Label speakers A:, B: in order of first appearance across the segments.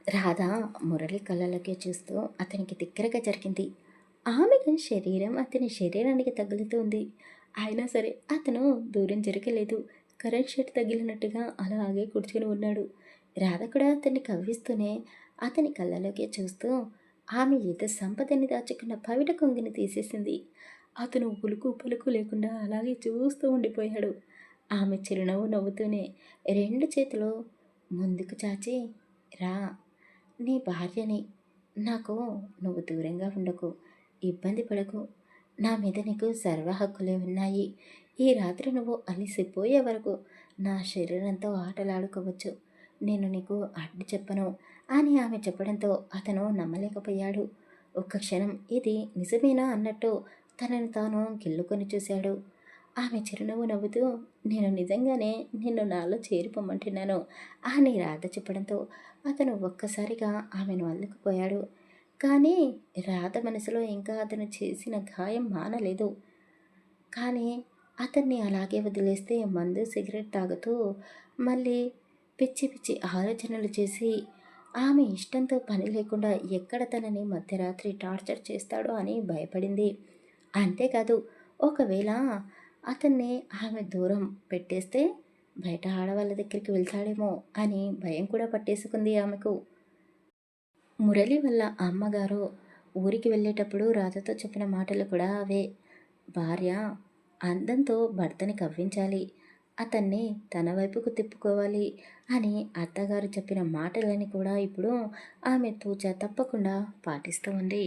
A: రాధ మురళి కళ్ళలోకి చూస్తూ అతనికి దగ్గరగా జరిగింది. ఆమెకు శరీరం అతని శరీరానికి తగులుతుంది. అయినా సరే అతను దూరం జరగలేదు. కరెంట్ షాక్ తగిలినట్టుగా అలాగే కూర్చుని ఉన్నాడు. రాధ కూడా అతన్ని కవ్విస్తూనే అతని కళ్ళలోకి చూస్తూ ఆమె ఏదో సంపదని దాచుకున్న పవిట కొంగిని తీసేసింది. అతను ఉలుకు పలుకు లేకుండా అలాగే చూస్తూ ఉండిపోయాడు. ఆమె చిరునవ్వు నవ్వుతూనే రెండు చేతులు ముందుకు చాచి, రా, నీ భార్యని. నాకు నువ్వు దూరంగా ఉండకు, ఇబ్బంది పడకు. నా మీద నీకు సర్వ హక్కులే ఉన్నాయి. ఈ రాత్రి నువ్వు అలిసిపోయే వరకు నా శరీరంతో ఆటలాడుకోవచ్చు. నేను నీకు అడ్డు చెప్పను అని ఆమె చెప్పడంతో అతను నమ్మలేకపోయాడు. ఒక్క క్షణం ఇది నిజమేనా అన్నట్టు తనను తాను గిల్లుకొని చూశాడు. ఆమె చిరునవ్వు నవ్వుతూ, నేను నిజంగానే నిన్ను నాలో చేరిపోమంటున్నాను అని రాధ చెప్పడంతో అతను ఒక్కసారిగా ఆమెను అల్లుకుపోయాడు. కానీ రాధ మనసులో ఇంకా అతను చేసిన గాయం మానలేదు. కానీ అతన్ని అలాగే వదిలేస్తే మందు సిగరెట్ తాగుతూ మళ్ళీ పిచ్చి పిచ్చి ఆలోచనలు చేసి ఆమె ఇష్టంతో పని లేకుండా ఎక్కడ తనని మధ్యరాత్రి టార్చర్ చేస్తాడో అని భయపడింది. అంతేకాదు, ఒకవేళ అతన్ని ఆమె దూరం పెట్టేస్తే బయట ఆడవాళ్ళ దగ్గరికి వెళ్తాడేమో అని భయం కూడా పట్టేసుకుంది ఆమెకు. మురళి వాళ్ళ అమ్మగారు ఊరికి వెళ్ళేటప్పుడు రాధతో చెప్పిన మాటలు కూడా అవే. భార్య అందంతో భర్తని కవ్వించాలి, అతన్ని తన వైపుకు తిప్పుకోవాలి అని అత్తగారు చెప్పిన మాటలని కూడా ఇప్పుడు ఆమె తూచా తప్పకుండా పాటిస్తూ ఉంది.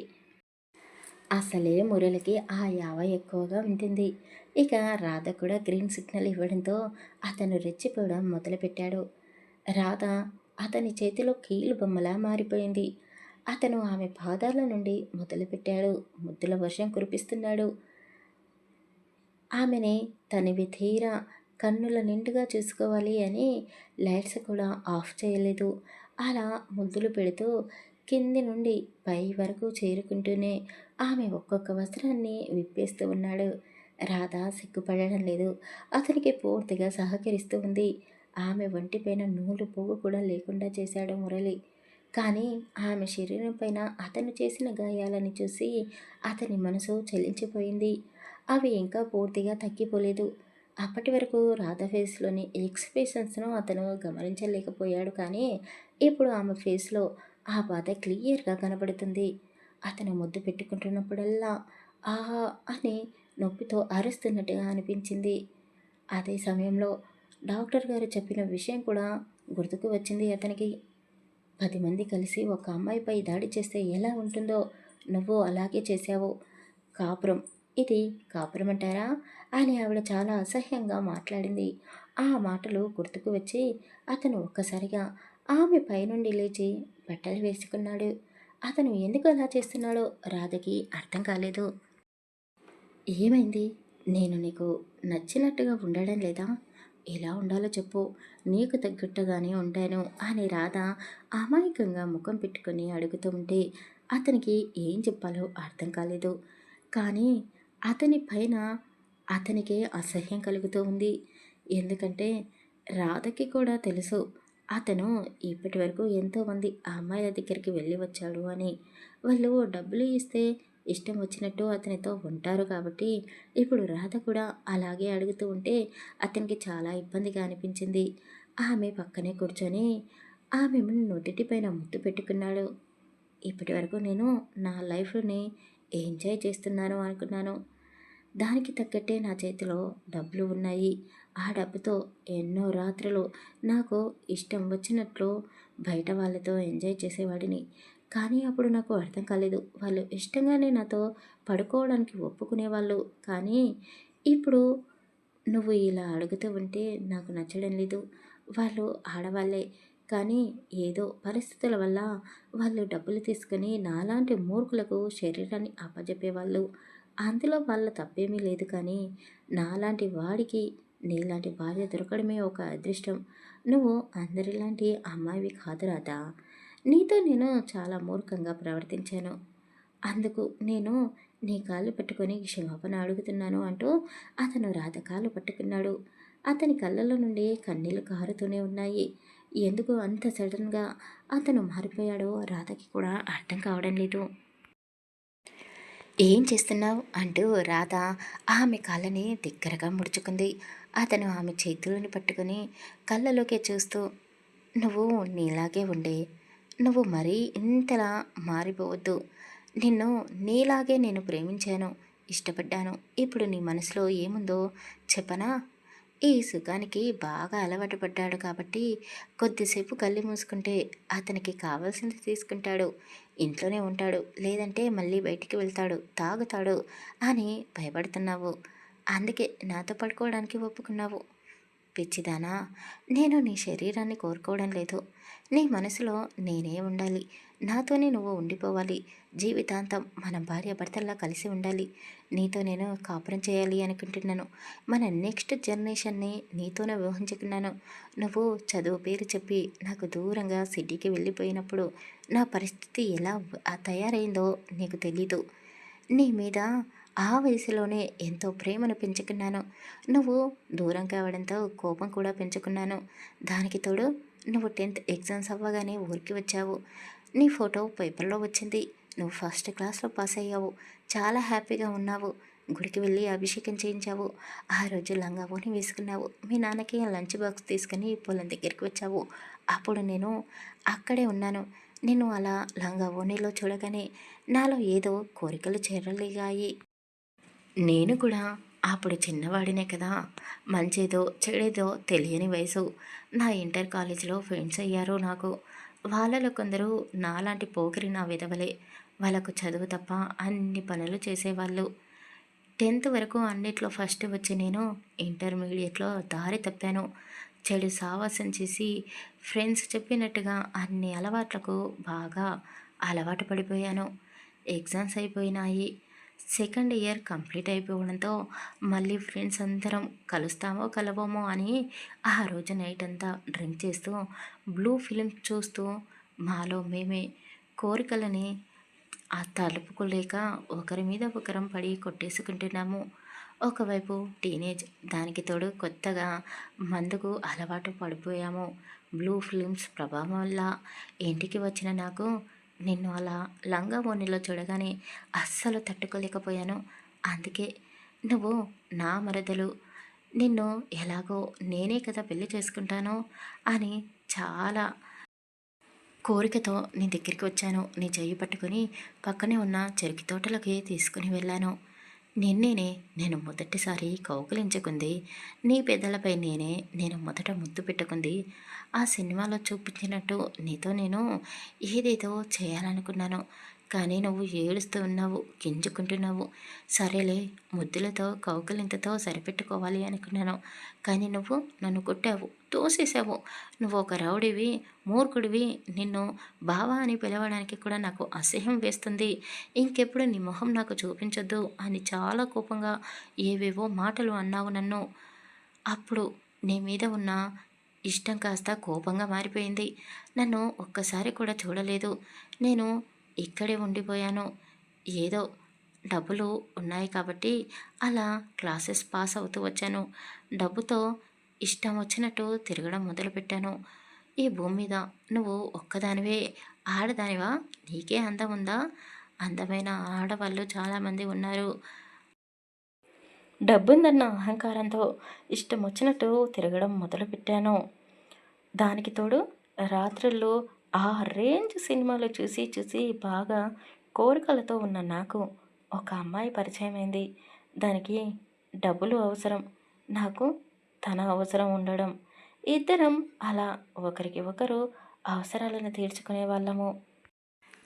A: అసలే మురళికి ఆ యావ ఎక్కువగా ఉంటుంది. ఇక రాధ కూడా గ్రీన్ సిగ్నల్ ఇవ్వడంతో అతను రెచ్చిపోవడం మొదలుపెట్టాడు. రాధ అతని చేతిలో కీలు బొమ్మలా మారిపోయింది. అతను ఆమె పాదాల నుండి మొదలుపెట్టాడు. ముద్దుల వర్షం కురిపిస్తున్నాడు. ఆమెని తనివి తీరా కన్నుల నిండుగా చూసుకోవాలి అని లైట్స్ కూడా ఆఫ్ చేయలేదు. అలా ముద్దులు పెడుతూ కింది నుండి పై వరకు చేరుకుంటూనే ఆమె ఒక్కొక్క వస్త్రాన్ని విప్పేస్తూ ఉన్నాడు. రాధ సిగ్గుపడడం లేదు. అతనికి పూర్తిగా సహకరిస్తూ ఉంది. ఆమె ఒంటిపైన నూలు పువ్వు కూడా లేకుండా చేశాడు మురళి. కానీ ఆమె శరీరం పైన అతను చేసిన గాయాలని చూసి అతని మనసు చలించిపోయింది. అవి ఇంకా పూర్తిగా తగ్గిపోలేదు. అప్పటి వరకు రాధ ఫేస్లోని ఎక్స్ప్రెషన్స్ను అతను గమనించలేకపోయాడు. కానీ ఇప్పుడు ఆమె ఫేస్లో ఆ బాధ క్లియర్గా కనబడుతుంది. అతను ముద్దు పెట్టుకుంటున్నప్పుడల్లా ఆహా అని నొప్పితో అరుస్తున్నట్టుగా అనిపించింది. అదే సమయంలో డాక్టర్ గారు చెప్పిన విషయం కూడా గుర్తుకు వచ్చింది అతనికి. 10 మంది కలిసి ఒక అమ్మాయిపై దాడి చేస్తే ఎలా ఉంటుందో నువ్వు అలాగే చేశావు. కాపురం, ఇది కాపురం అంటారా అని ఆవిడ చాలా అసహ్యంగా మాట్లాడింది. ఆ మాటలు గుర్తుకు వచ్చి అతను ఒక్కసారిగా ఆమె పైనుండి లేచి బట్టలు వేసుకున్నాడు. అతను ఎందుకు అలా చేస్తున్నాడో రాధకి అర్థం కాలేదు. ఏమైంది? నేను నీకు నచ్చినట్టుగా ఉండడం లేదా? ఎలా ఉండాలో చెప్పు, నీకు తగ్గట్టుగానే ఉంటాను అని రాధ అమాయకంగా ముఖం పెట్టుకొని అడుగుతూ ఉంటే అతనికి ఏం చెప్పాలో అర్థం కాలేదు. కానీ అతని పైన అతనికే అసహ్యం కలుగుతూ ఉంది. ఎందుకంటే రాధకి కూడా తెలుసు అతను ఇప్పటి వరకు ఎంతోమంది ఆ అమ్మాయిల దగ్గరికి వెళ్ళి వచ్చాడు అని. వాళ్ళు డబ్బులు ఇస్తే ఇష్టం వచ్చినట్టు అతనితో ఉంటారు కాబట్టి ఇప్పుడు రాధ కూడా అలాగే అడుగుతూ ఉంటే అతనికి చాలా ఇబ్బందిగా అనిపించింది. ఆమె పక్కనే కూర్చొని ఆమె నుదుటిపైన ముద్దు పెట్టుకున్నాడు. ఇప్పటి వరకు నేను నా లైఫ్ని ఎంజాయ్ చేస్తున్నాను అనుకున్నాను. దానికి తగ్గట్టే నా చేతిలో డబ్బులు ఉన్నాయి. ఆ డబ్బుతో ఎన్నో రాత్రులు నాకు ఇష్టం వచ్చినట్లు బయట వాళ్ళతో ఎంజాయ్ చేసేవాడిని. కానీ అప్పుడు నాకు అర్థం కాలేదు. వాళ్ళు ఇష్టంగానే నాతో పడుకోవడానికి ఒప్పుకునేవాళ్ళు. కానీ ఇప్పుడు నువ్వు ఇలా అడుగుతూ ఉంటే నాకు నచ్చడం లేదు. వాళ్ళు ఆడవాళ్ళే, కానీ ఏదో పరిస్థితుల వల్ల వాళ్ళు డబ్బులు తీసుకొని నాలాంటి మూర్ఖులకు శరీరాన్ని అప్పజెప్పేవాళ్ళు. అందులో వాళ్ళ తప్పేమీ లేదు. కానీ నాలాంటి వాడికి నీలాంటి భార్య దొరకడమే ఒక అదృష్టం. నువ్వు అందరిలాంటి అమ్మాయివి కాదు రాధా. నీతో నేను చాలా మూర్ఖంగా ప్రవర్తించాను. అందుకు నేను నీ కాళ్ళు పట్టుకొని క్షమాపణ అడుగుతున్నాను అంటూ అతను రాధ కాళ్ళు పట్టుకున్నాడు. అతని కళ్ళలో నుండి కన్నీళ్లు కారుతూనే ఉన్నాయి. ఎందుకు అంత సడన్గా అతను మారిపోయాడో రాధకి కూడా అర్థం కావడం లేదు. ఏం చేస్తున్నావు అంటూ రాధ ఆమె కాళ్ళని దగ్గరగా ముడుచుకుంది. అతను ఆమె చేతులను పట్టుకుని కళ్ళలోకి చూస్తూ, నువ్వు నీలాగే ఉండే, నువ్వు మరీ ఇంతలా మారిపోవద్దు. నిన్ను నీలాగే నేను ప్రేమించాను, ఇష్టపడ్డాను. ఇప్పుడు నీ మనసులో ఏముందో చెప్పనా? ఈ సుఖానికి బాగా అలవాటు పడ్డాడు కాబట్టి కొద్దిసేపు కళ్ళు మూసుకుంటే అతనికి కావాల్సింది తీసుకుంటాడు, ఇంట్లోనే ఉంటాడు, లేదంటే మళ్ళీ బయటికి వెళ్తాడు, తాగుతాడు అని భయపడుతున్నావు. అందుకే నాతో పడుకోవడానికి ఒప్పుకున్నావు. పిచ్చిదానా, నేను నీ శరీరాన్ని కోరుకోవడం లేదు. నీ మనసులో నేనే ఉండాలి, నాతోనే నువ్వు ఉండిపోవాలి, జీవితాంతం మనం భార్యాభర్తల్లా కలిసి ఉండాలి, నీతో నేను కాపురం చేయాలి అనుకుంటున్నాను. మన నెక్స్ట్ జనరేషన్ని నీతోనే ఊహించుకున్నాను. నువ్వు చదువు పేరు చెప్పి నాకు దూరంగా సిటీకి వెళ్ళిపోయినప్పుడు నా పరిస్థితి ఎలా తయారైందో నీకు తెలీదు. నీ మీద ఆ వయసులోనే ఎంతో ప్రేమను పెంచుకున్నాను. నువ్వు దూరం కావడంతో కోపం కూడా పెంచుకున్నాను. దానికి తోడు నువ్వు 10th ఎగ్జామ్స్ అవ్వగానే ఊరికి వచ్చావు. నీ ఫోటో పేపర్లో వచ్చింది. నువ్వు ఫస్ట్ క్లాస్లో పాస్ అయ్యావు. చాలా హ్యాపీగా ఉన్నావు. గుడికి వెళ్ళి అభిషేకం చేయించావు. ఆ రోజు లంగా ఓణి వేసుకున్నావు. మీ నాన్నకి లంచ్ బాక్స్ తీసుకుని పొలం దగ్గరికి వచ్చావు. అప్పుడు నేను అక్కడే ఉన్నాను. నేను అలా లంగా ఓణిలో చూడగానే నాలో ఏదో కోరికలు చెరలిగాయి. నేను కూడా అప్పుడు చిన్నవాడినే కదా, మంచేదో చెడేదో తెలియని వయసు. నా ఇంటర్ కాలేజీలో ఫ్రెండ్స్ అయ్యారు నాకు. వాళ్ళలో కొందరు నాలాంటి పోకిరి నా విధవలే. వాళ్ళకు చదువు తప్ప అన్ని పనులు చేసేవాళ్ళు. 10th వరకు అన్నిట్లో ఫస్ట్ వచ్చి నేను ఇంటర్మీడియట్లో దారి తప్పాను. చెడు సావాసం చేసి ఫ్రెండ్స్ చెప్పినట్టుగా అన్ని అలవాట్లకు బాగా అలవాటు పడిపోయాను. ఎగ్జామ్స్ అయిపోయినాయి. సెకండ్ ఇయర్ కంప్లీట్ అయిపోవడంతో మళ్ళీ ఫ్రెండ్స్ అందరం కలుస్తామో కలవమో అని ఆ రోజు నైట్ అంతా డ్రింక్ చేస్తూ బ్లూ ఫిలిం చూస్తూ మాలో మేమే కోరికలని ఆ తలుపుకోలేక ఒకరి మీద ఒకరం పడి కొట్టేసుకుంటున్నాము. ఒకవైపు టీనేజ్, దానికి తోడు కొత్తగా మందుకు అలవాటు పడిపోయాము. బ్లూ ఫిలిమ్స్ ప్రభావం వల్ల ఇంటికి వచ్చిన నాకు నిన్ను అలా లంగా ఓణిలో చూడగానే అస్సలు తట్టుకోలేకపోయాను. అందుకే నువ్వు నా మరదలు, నిన్ను ఎలాగో నేనే కదా పెళ్లి చేసుకుంటాను అని చాలా కోరికతో నీ దగ్గరికి వచ్చాను. నీ చెయ్యి పట్టుకుని పక్కనే ఉన్న చెరుకు తోటలోకి తీసుకుని వెళ్ళాను. నిన్నేనే నేను మొదటిసారి కౌగిలించుకుంది, నీ పెదలపై నేను మొదట ముద్దు పెట్టుకుంది. ఆ సినిమాలో చూపించినట్టు నీతో నేను ఏదేదో చేయాలనుకున్నాను. కానీ నువ్వు ఏడుస్తూ ఉన్నావు, గింజుకుంటున్నావు. సరేలే, ముద్దులతో కౌగిలింతతో సరిపెట్టుకోవాలి అనుకున్నాను. కానీ నువ్వు నన్ను కొట్టావు, తోసేసావు. నువ్వు ఒక రౌడీవి, మూర్ఖుడివి. నిన్ను బావా అని పిలవడానికి కూడా నాకు అసహ్యం వేస్తుంది. ఇంకెప్పుడు నీ మొహం నాకు చూపించొద్దు అని చాలా కోపంగా ఏవేవో మాటలు అన్నావు నన్ను. అప్పుడు నీ మీద ఉన్న ఇష్టం కాస్త కోపంగా మారిపోయింది. నన్ను ఒక్కసారి కూడా చూడలేదు. నేను ఇక్కడే ఉండిపోయాను. ఏదో డబ్బులు ఉన్నాయి కాబట్టి అలా క్లాసెస్ పాస్ అవుతూ వచ్చాను. డబ్బుతో ఇష్టం వచ్చినట్టు తిరగడం మొదలుపెట్టాను. ఈ భూమి మీద నువ్వు ఒక్కదానివే ఆడదానివా? నీకే అందం ఉందా? అందమైన ఆడవాళ్ళు చాలామంది ఉన్నారు. డబ్బుందన్న అహంకారంతో ఇష్టం వచ్చినట్టు తిరగడం మొదలుపెట్టాను. దానికి తోడు రాత్రుల్లో ఆ రేంజ్ సినిమాలు చూసి చూసి బాగా కోరికలతో ఉన్న నాకు ఒక అమ్మాయి పరిచయమైంది. దానికి డబ్బులు అవసరం, నాకు తన అవసరం ఉండడం. ఇద్దరం అలా ఒకరికి ఒకరు అవసరాలను తీర్చుకునే వాళ్ళము.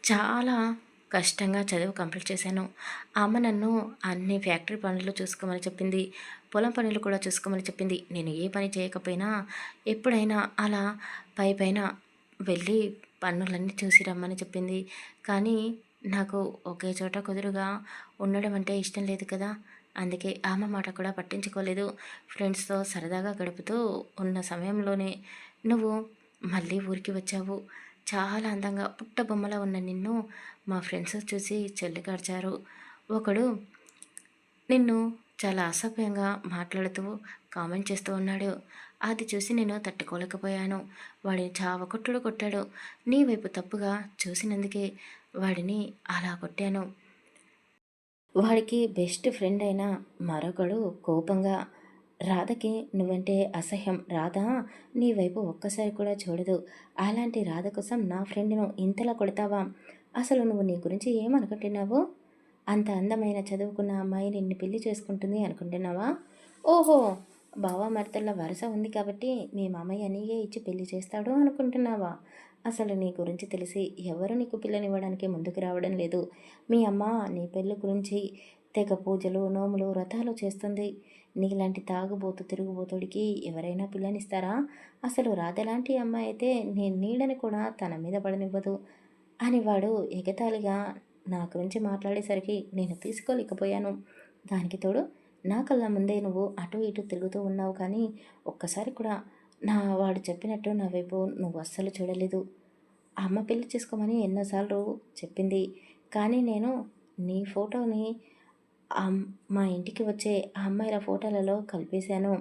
A: చాలా కష్టంగా చదువు కంప్లీట్ చేశాను. అమ్మ నన్ను అన్ని ఫ్యాక్టరీ పనులు చూసుకోమని చెప్పింది. పొలం పనులు కూడా చూసుకోమని చెప్పింది. నేను ఏ పని చేయకపోయినా ఎప్పుడైనా అలా పైపైన వెళ్ళి పనులన్నీ చూసి రమ్మని చెప్పింది. కానీ నాకు ఒకే చోట కుదురుగా ఉండడం అంటే ఇష్టం లేదు కదా. అందుకే అమ్మ మాట కూడా పట్టించుకోలేదు. ఫ్రెండ్స్తో సరదాగా గడుపుతూ ఉన్న సమయంలోనే నువ్వు మళ్ళీ ఊరికి వచ్చావు. చాలా అందంగా పుట్ట బొమ్మలా ఉన్న నిన్ను మా ఫ్రెండ్స్ చూసి చెల్లికార్చారు. ఒకడు నిన్ను చాలా అసభ్యంగా మాట్లాడుతూ కామెంట్ చేస్తూ ఉన్నాడు. అది చూసి నేను తట్టుకోలేకపోయాను. వాడిని చావకొట్టుడు కొట్టాడు. నీ వైపు తప్పుగా చూసినందుకే వాడిని అలా కొట్టాను. వాడికి బెస్ట్ ఫ్రెండ్ అయిన మరొకడు కోపంగా, రాధకి నువ్వంటే అసహ్యం, రాధ నీ వైపు ఒక్కసారి కూడా చూడదు, అలాంటి రాధ కోసం నా ఫ్రెండ్ను ఇంతలా కొడతావా, అసలు నువ్వు నీ గురించి ఏమనుకుంటున్నావు, అంత అందమైన చదువుకున్న అమ్మాయి నిన్ను పెళ్లి చేసుకుంటుంది అనుకుంటున్నావా, ఓహో బావమరదళ్ళ వరస ఉంది కాబట్టి మీ మామయ్య నీయే ఇచ్చి పెళ్లి చేస్తాడు అనుకుంటున్నావా, అసలు నీ గురించి తెలిసి ఎవరు నీకు పిల్లనివ్వడానికి ముందుకు రావడం లేదు, మీ అమ్మ నీ పెళ్ళి గురించి తెగ పూజలు నోములు వ్రతాలు చేస్తుంది, నీలాంటి తాగుబోతు తిరుగుబోతుడికి ఎవరైనా పిల్లనిస్తారా, అసలు రాధలాంటి అమ్మాయి అయితే నీ నీడని కూడా తన మీద పడనివ్వదు అని వాడు ఎగతాళిగా నా గురించి మాట్లాడేసరికి నేను తీసుకోలేకపోయాను. దానికి తోడు నా కళ్ళ ముందే నువ్వు అటు ఇటు తిరుగుతూ ఉన్నావు కానీ ఒక్కసారి కూడా వాడు చెప్పినట్టు నా వైపు నువ్వు అస్సలు చూడలేదు. అమ్మ పెళ్లి చేసుకోమని ఎన్నోసార్లు చెప్పింది, కానీ నేను నీ ఫోటోని మా ఇంటికి వచ్చే ఆ అమ్మాయిల ఫోటోలలో కలిపేశాను.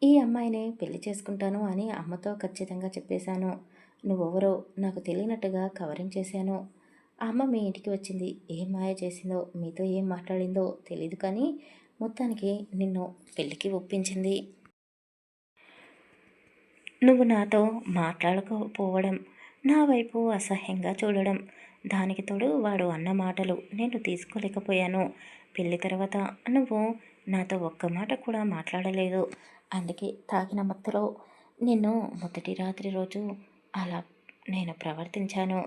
A: ఈ అమ్మాయిని పెళ్లి చేసుకుంటాను అని అమ్మతో ఖచ్చితంగా చెప్పేశాను. నువ్వెవరో నాకు తెలియనట్టుగా కవరింగ్ చేశాను. ఆ అమ్మ మీ ఇంటికి వచ్చింది. ఏం మాయ చేసిందో, మీతో ఏం మాట్లాడిందో తెలీదు కానీ మొత్తానికి నిన్ను పెళ్ళికి ఒప్పించింది. నువ్వు నాతో మాట్లాడకపోవడం, నా వైపు అసహ్యంగా చూడడం, దానికి తోడు వాడు అన్న మాటలు నేను తీసుకోలేకపోయాను. పెళ్ళి తర్వాత నువ్వు నాతో ఒక్క మాట కూడా మాట్లాడలేదు. అందుకే తాగిన మత్తులో నిన్ను మొదటి రాత్రి రోజు అలా నేను ప్రవర్తించాను.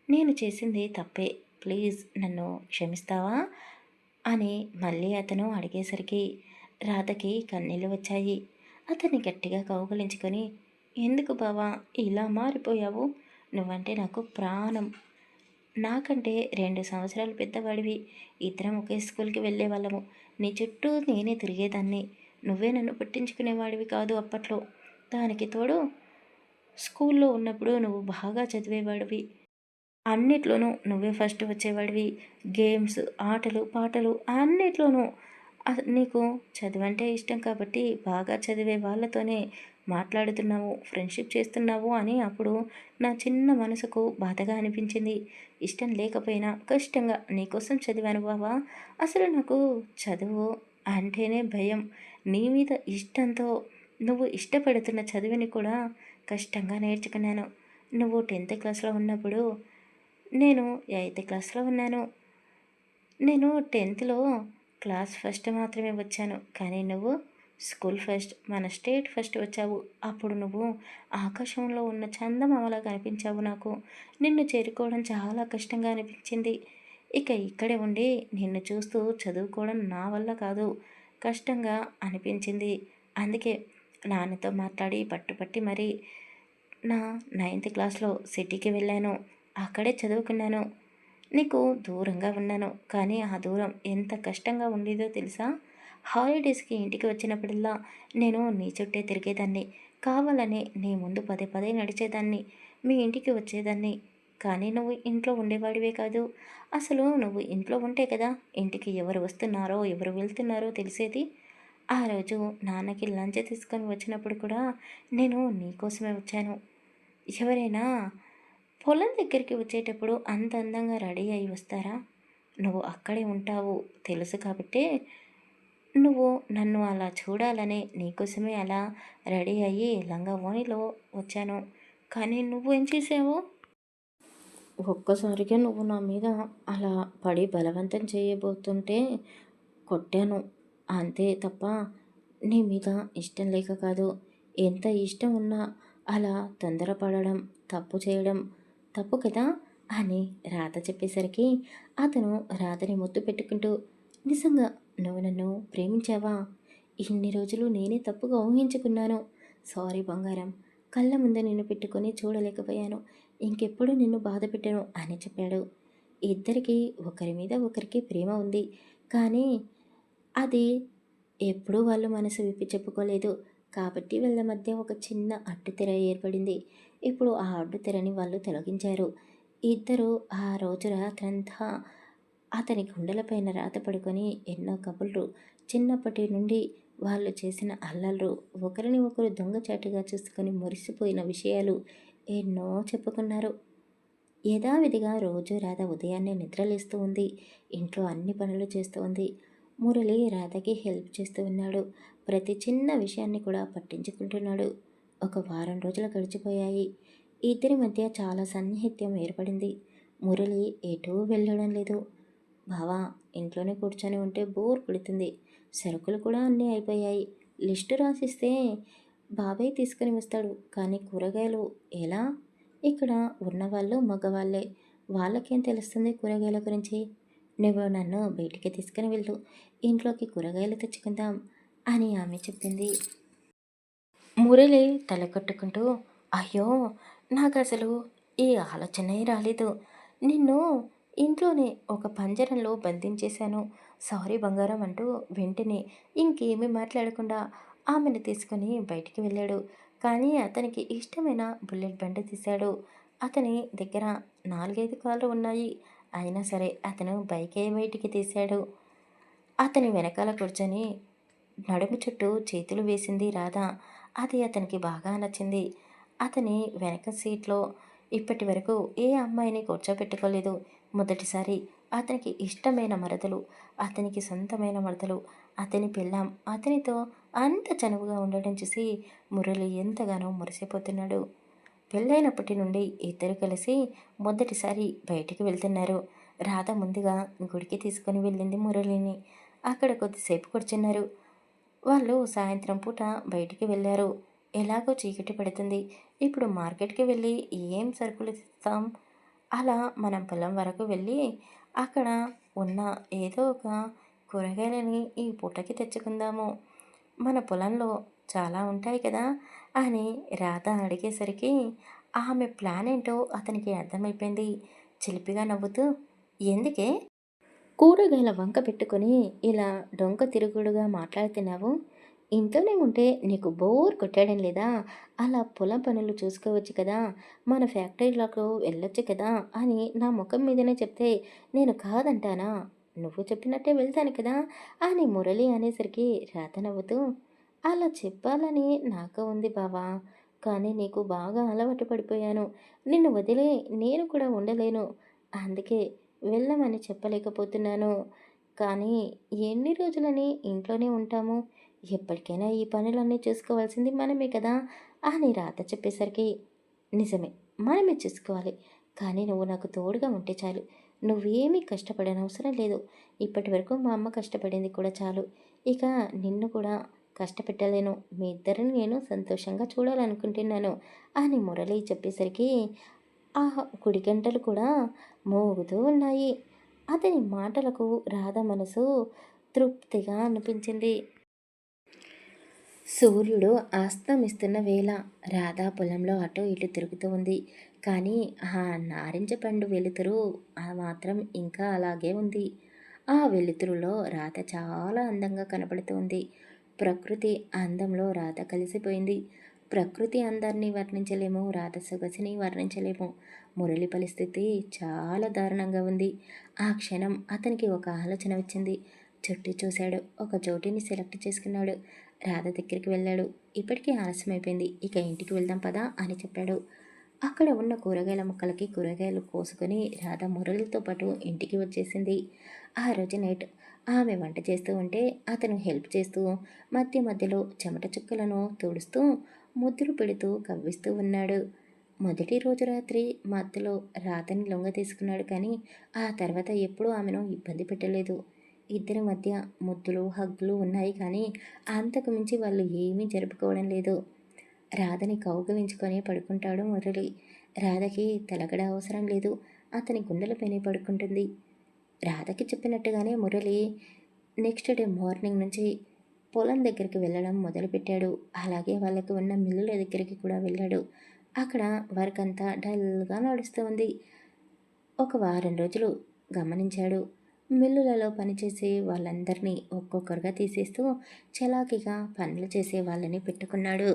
A: నేను చేసింది తప్పే, ప్లీజ్ నన్ను క్షమిస్తావా అని మళ్ళీ అతను అడిగేసరికి రాధకి కన్నీళ్ళు వచ్చాయి. అతన్ని గట్టిగా కౌగలించుకొని, ఎందుకు బావా ఇలా మారిపోయావు, నువ్వంటే నాకు ప్రాణం, నాకంటే 2 సంవత్సరాలు పెద్దవాడివి, ఇద్దరం ఒకే స్కూల్కి వెళ్ళేవాళ్ళము, నీ చుట్టూ నేనే తిరిగేదాన్ని, నువ్వే నన్ను పట్టించుకునేవాడివి కాదు అప్పట్లో, దానికి తోడు స్కూల్లో ఉన్నప్పుడు నువ్వు బాగా చదివేవాడివి, అన్నిట్లోనూ నువ్వే ఫస్ట్ వచ్చేవాడివి, గేమ్స్ ఆటలు పాటలు అన్నిట్లోనూ నీకు చదువంటే ఇష్టం కాబట్టి బాగా చదివే వాళ్ళతోనే మాట్లాడుతున్నావు, ఫ్రెండ్షిప్ చేస్తున్నావు అని అప్పుడు నా చిన్న మనసుకు బాధగా అనిపించింది. ఇష్టం లేకపోయినా కష్టంగా నీకోసం చదివాను బావా, అసలు నాకు చదువు అంటేనే భయం, నీ మీద ఇష్టంతో నువ్వు ఇష్టపడుతున్న చదువుని కూడా కష్టంగా నేర్చుకున్నాను. నువ్వు 10th క్లాస్లో ఉన్నప్పుడు నేను 8th క్లాస్లో ఉన్నాను. నేను 10థ్లో క్లాస్ ఫస్ట్ మాత్రమే వచ్చాను, కానీ నువ్వు స్కూల్ ఫస్ట్, మన స్టేట్ ఫస్ట్ వచ్చావు. అప్పుడు నువ్వు ఆకాశంలో ఉన్న చందమామలా కనిపించావు నాకు. నిన్ను చేరుకోవడం చాలా కష్టంగా అనిపించింది. ఇక ఇక్కడే ఉండి నిన్ను చూస్తూ చదువుకోవడం నా వల్ల కాదు, కష్టంగా అనిపించింది. అందుకే నాన్నతో మాట్లాడి పట్టుపట్టి మరీ నా 9th క్లాస్లో సిటీకి వెళ్ళాను, అక్కడే చదువుకున్నాను. నీకు దూరంగా ఉన్నాను, కానీ ఆ దూరం ఎంత కష్టంగా ఉండేదో తెలుసా, హాలిడేస్కి ఇంటికి వచ్చినప్పుడల్లా నేను నీ చుట్టే తిరిగేదాన్ని, కావాలని నీ ముందు పదే పదే నడిచేదాన్ని, మీ ఇంటికి వచ్చేదాన్ని, కానీ నువ్వు ఇంట్లో ఉండేవాడివే కాదు. అసలు నువ్వు ఇంట్లో ఉంటే కదా ఇంటికి ఎవరు వస్తున్నారో ఎవరు వెళ్తున్నారో తెలిసేది. ఆ రోజు నాన్నకి లంచ్ తీసుకొని వచ్చినప్పుడు కూడా నేను నీకోసమే వచ్చాను. ఎవరైనా పొలం దగ్గరికి వచ్చేటప్పుడు అంత అందంగా రెడీ అయి వస్తారా, నువ్వు అక్కడే ఉంటావు తెలుసు కాబట్టి నువ్వు నన్ను అలా చూడాలని నీకోసమే అలా రెడీ అయ్యి లంగా ఓణిలో వచ్చాను. కానీ నువ్వు ఏం చేసావు, ఒక్కసారిగా నువ్వు నా మీద అలా పడి బలవంతం చేయబోతుంటే కొట్టాను, అంతే తప్ప నీ మీద ఇష్టం లేక కాదు. ఎంత ఇష్టం ఉన్నా అలా తొందరపడడం, తప్పు చేయడం తప్పు కదా అని రాధ చెప్పేసరికి అతను రాధని ముద్దు పెట్టుకుంటూ, నిజంగా నువ్వు నన్ను ప్రేమించావా, ఇన్ని రోజులు నేనే తప్పుగా ఊహించుకున్నాను, సారీ బంగారం, కళ్ళ ముందే నిన్ను పెట్టుకొని చూడలేకపోయాను, ఇంకెప్పుడు నిన్ను బాధ పెట్టను అని చెప్పాడు. ఇద్దరికీ ఒకరి మీద ఒకరికి ప్రేమ ఉంది, కానీ అది ఎప్పుడూ వాళ్ళు మనసు విప్పి చెప్పుకోలేదు, కాబట్టి వీళ్ళ మధ్య ఒక చిన్న అడ్డుతెర ఏర్పడింది. ఇప్పుడు ఆ అడ్డుతెరని వాళ్ళు తొలగించారు. ఇద్దరు ఆ రోజు రాత్రంతా అతని గుండెలపైన రాత పడుకొని ఎన్నో కబుర్లు, చిన్నప్పటి నుండి వాళ్ళు చేసిన అల్లర్లు, ఒకరిని ఒకరు దొంగచాటుగా చూసుకొని మురిసిపోయిన విషయాలు ఎన్నో చెప్పుకున్నారు. యథావిధిగా రోజు రాధ ఉదయాన్నే నిద్రలేస్తూ ఉంది. ఇంట్లో అన్ని పనులు చేస్తూ ఉంది. మురళి రాధకి హెల్ప్ చేస్తూ ఉన్నాడు. ప్రతి చిన్న విషయాన్ని కూడా పట్టించుకుంటున్నాడు. ఒక వారం రోజులు గడిచిపోయాయి. ఇద్దరి మధ్య చాలా సన్నిహిత్యం ఏర్పడింది. మురళి ఎటూ వెళ్ళడం లేదు. బావా, ఇంట్లోనే కూర్చొని ఉంటే బోర్ కొడుతుంది. సరుకులు కూడా అన్నీ అయిపోయాయి. లిస్టు రాసిస్తే బాబాయ్ తీసుకుని వస్తాడు. కానీ కూరగాయలు ఎలా? ఇక్కడ ఉన్నవాళ్ళు మగవాళ్ళే. వాళ్ళకేం తెలుస్తుంది కూరగాయల గురించి? నువ్వు నన్ను బయటికి తీసుకుని వెళ్ళు. ఇంట్లోకి కూరగాయలు తెచ్చుకుందాం అని ఆమె చెప్పింది. మురళి తల కొట్టుకుంటూ, అయ్యో, నాకసలు ఈ ఆలోచనే రాలేదు. నిన్ను ఇంట్లోనే ఒక పంజరంలో బంధించేశాను. సారీ బంగారం అంటూ వెంటనే ఇంకేమీ మాట్లాడకుండా ఆమెను తీసుకొని బయటికి వెళ్ళాడు. కానీ అతనికి ఇష్టమైన బుల్లెట్ బండి తీశాడు. అతని దగ్గర 4, 5 కార్లు ఉన్నాయి. అయినా సరే అతను బైకే బయటికి తీశాడు. అతని వెనకాల కూర్చొని నడుము చుట్టూ చేతులు వేసింది రాధ. అది అతనికి బాగా నచ్చింది. అతని వెనక సీట్లో ఇప్పటి వరకు ఏ అమ్మాయిని కూర్చోబెట్టుకోలేదు. మొదటిసారి అతనికి ఇష్టమైన మరదలు, అతనికి సొంతమైన మరదలు, అతని పెళ్ళాం అతనితో అంత చనువుగా ఉండడం చూసి మురళి ఎంతగానో మురిసిపోతున్నాడు. పెళ్ళైనప్పటి నుండి ఇద్దరు కలిసి మొదటిసారి బయటికి వెళ్తున్నారు. రాధ ముందుగా గుడికి తీసుకుని వెళ్ళింది మురళిని. అక్కడ కొద్దిసేపు కూర్చున్నారు. వాళ్ళు సాయంత్రం పూట బయటికి వెళ్ళారు. ఎలాగో చీకటి పడుతుంది. ఇప్పుడు మార్కెట్కి వెళ్ళి ఏం సరుకులు తెస్తాం? అలా మనం పొలం వరకు వెళ్ళి అక్కడ ఉన్న ఏదో ఒక కూరగాయలని ఈ పూటకి తెచ్చుకుందాము. మన పొలంలో చాలా ఉంటాయి కదా అని రాధ అడిగేసరికి ఆమె ప్లాన్ ఏంటో అతనికి అర్థమైపోయింది. చిలిపిగా నవ్వుతూ, ఎందుకే కూరగాయల వంక పెట్టుకొని ఇలా డొంక తిరుగుడుగా మాట్లాడుతున్నావు? ఇంట్లోనే ఉంటే నీకు బోర్ కొట్టడం లేదా? అలా పొలం పనులు చూసుకోవచ్చు కదా, మన ఫ్యాక్టరీలకు వెళ్ళొచ్చు కదా అని నా ముఖం మీదనే చెప్తే నేను కాదంటానా? నువ్వు చెప్పినట్టే వెళ్తాను కదా అని మురళి అనేసరికి రాత నవ్వుతూ, అలా చెప్పాలని నాకు ఉంది బావా, కానీ నీకు బాగా అలవాటు పడిపోయాను. నిన్ను వదిలే నేను కూడా ఉండలేను. అందుకే వెళ్ళమని చెప్పలేకపోతున్నాను. కానీ ఎన్ని రోజులని ఇంట్లోనే ఉంటాము? ఎప్పటికైనా ఈ పనులన్నీ చూసుకోవాల్సింది మనమే కదా అని రాత చెప్పేసరికి, నిజమే, మనమే చూసుకోవాలి. కానీ నువ్వు నాకు తోడుగా ఉంటే చాలు. నువ్వేమీ కష్టపడనవసరం లేదు. ఇప్పటి వరకు మా అమ్మ కష్టపడింది కూడా చాలు. ఇక నిన్ను కూడా కష్టపెట్టలేను. మీ ఇద్దరిని నేను సంతోషంగా చూడాలనుకుంటున్నాను అని మురళి చెప్పేసరికి ఆ గుడి గంటలు కూడా మోగుతూ ఉన్నాయి. అతని మాటలకు రాధ మనసు తృప్తిగా అనిపించింది. సూర్యుడు అస్తమిస్తున్న వేళ రాధ పొలంలో అటు ఇటు తిరుగుతూ ఉంది. కానీ ఆ నారింజ పండు వెలుతురు మాత్రం ఇంకా అలాగే ఉంది. ఆ వెలుతురులో రాధ చాలా అందంగా కనపడుతోంది. ప్రకృతి అందంలో రాధ కలిసిపోయింది. ప్రకృతి అందాన్ని వర్ణించలేము, రాధ సొగసుని వర్ణించలేము. మురళి పరిస్థితి చాలా దారుణంగా ఉంది. ఆ క్షణం అతనికి ఒక ఆలోచన వచ్చింది. చుట్టూ చూశాడు. ఒక చోటిని సెలెక్ట్ చేసుకున్నాడు. రాధ దగ్గరికి వెళ్ళాడు. ఇప్పటికే ఆలస్యమైపోయింది. ఇక ఇంటికి వెళ్దాం పదా అని చెప్పాడు. అక్కడ ఉన్న కూరగాయల ముక్కలకి కూరగాయలు కోసుకొని రాధ మురళితో పాటు ఇంటికి వచ్చేసింది. ఆ రోజు నైట్ ఆమె వంట చేస్తూ ఉంటే అతను హెల్ప్ చేస్తూ మధ్య మధ్యలో చెమట చుక్కలను తుడుస్తూ ముద్దులు పెడుతూ కవ్విస్తూ ఉన్నాడు. మొదటి రోజు రాత్రి మధ్యలో రాధని లొంగ తీసుకున్నాడు. కానీ ఆ తర్వాత ఎప్పుడూ ఆమెను ఇబ్బంది పెట్టలేదు. ఇద్దరి మధ్య ముద్దులు హగ్గులు ఉన్నాయి. కానీ అంతకు మించి వాళ్ళు ఏమీ జరుపుకోవడం లేదు. రాధని కౌగిలించుకొని పడుకుంటాడు మురళి. రాధకి తలగడ అవసరం లేదు. అతని గుండెలపైనే పడుకుంటుంది. రాధకి చెప్పినట్టుగానే మురళి నెక్స్ట్ డే మార్నింగ్ నుంచి పొలం దగ్గరికి వెళ్ళడం మొదలుపెట్టాడు. అలాగే వాళ్ళకి ఉన్న మిల్లుల దగ్గరికి కూడా వెళ్ళాడు. అక్కడ వర్క్ అంతా డల్గా నడుస్తూ ఉంది. ఒక వారం రోజులు గమనించాడు. మిల్లులలో పనిచేసే వాళ్ళందరినీ ఒక్కొక్కరుగా తీసేస్తూ చలాకీగా పనులు చేసే వాళ్ళని పెట్టుకున్నాడు.